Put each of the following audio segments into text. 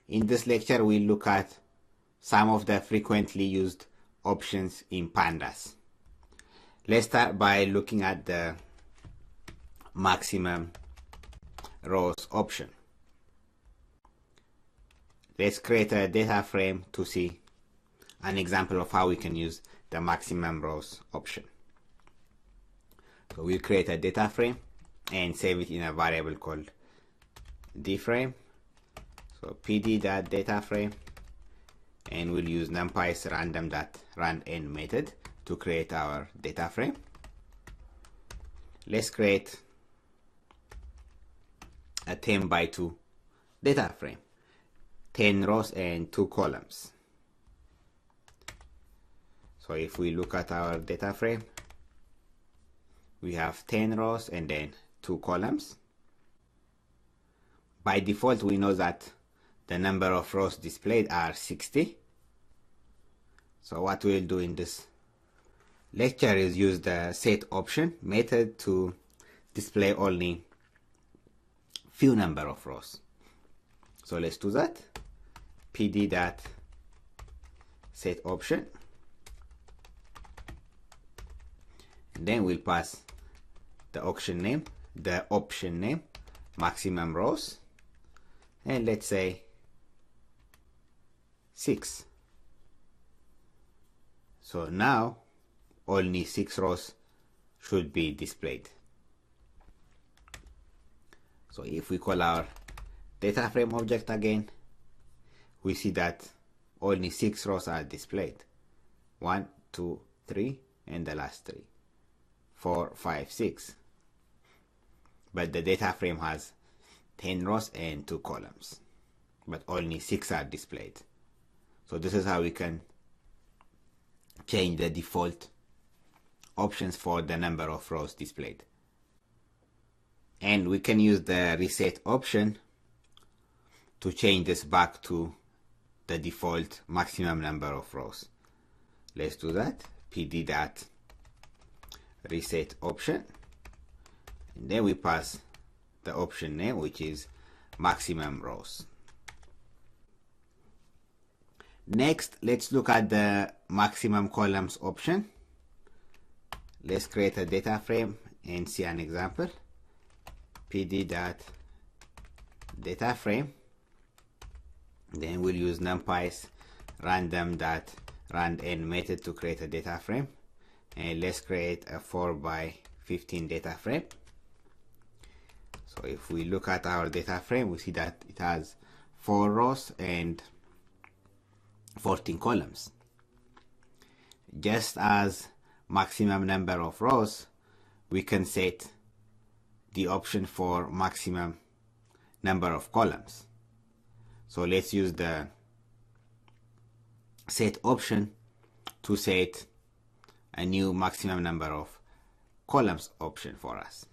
In this lecture, we'll look at some of the frequently used options in pandas. Let's start by looking at the maximum rows option. Let's create a data frame to see an example of how we can use the maximum rows option. So we'll create a data frame and save it in a variable called dframe. So pd.dataframe, and we'll use numpy's random.randn method to create our data frame. Let's create a 10 by 2 data frame, 10 rows and 2 columns. So if we look at our data frame, we have 10 rows and then 2 columns. By default, we know that the number of rows displayed are 60. So what we'll do in this lecture is use the set option method to display only few number of rows. So let's do that. pd.set option, and then we'll pass the option name maximum rows, and let's say 6. So now only 6 rows should be displayed. So if we call our data frame object again, we see that only 6 rows are displayed. 1, 2, 3, and the last 3. 4, 5, 6. But the data frame has 10 rows and 2 columns, but only 6 are displayed. So this is how we can change the default options for the number of rows displayed. And we can use the reset option to change this back to the default maximum number of rows. Let's do that. pd.reset option, and then we pass the option name, which is maximum rows. Next, let's look at the maximum columns option. Let's create a data frame and see an example. pd.dataframe, then we'll use numpy's random.randn method to create a data frame, and let's create a 4 by 15 data frame. So if we look at our data frame, we see that it has 4 rows and 14 columns. Just as maximum number of rows, we can set the option for maximum number of columns. So let's use the set option to set a new maximum number of columns option for us.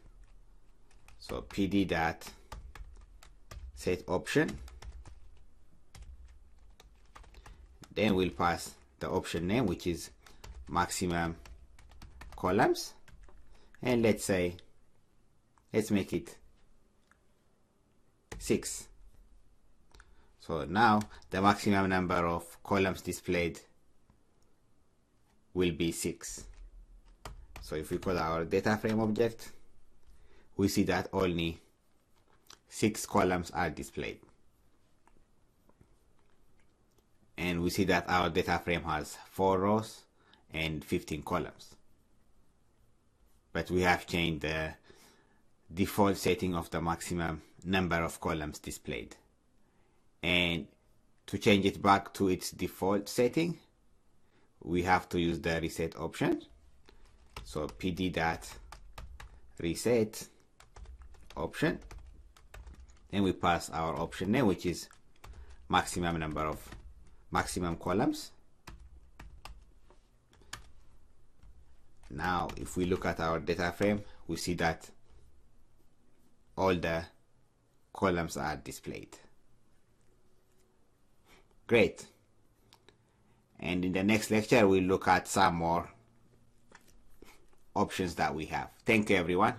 So pd.set option, then we'll pass the option name, which is maximum columns, and let's make it 6. So now the maximum number of columns displayed will be 6. So if we call our data frame object, we see that only 6 columns are displayed. And we see that our data frame has 4 rows and 15 columns. But we have changed the default setting of the maximum number of columns displayed. And to change it back to its default setting, we have to use the reset option. So pd.reset option, then we pass our option name, which is maximum number of maximum columns. Now if we look at our data frame, we see that all the columns are displayed. Great. And in the next lecture, we'll look at some more options that we have. Thank you, everyone.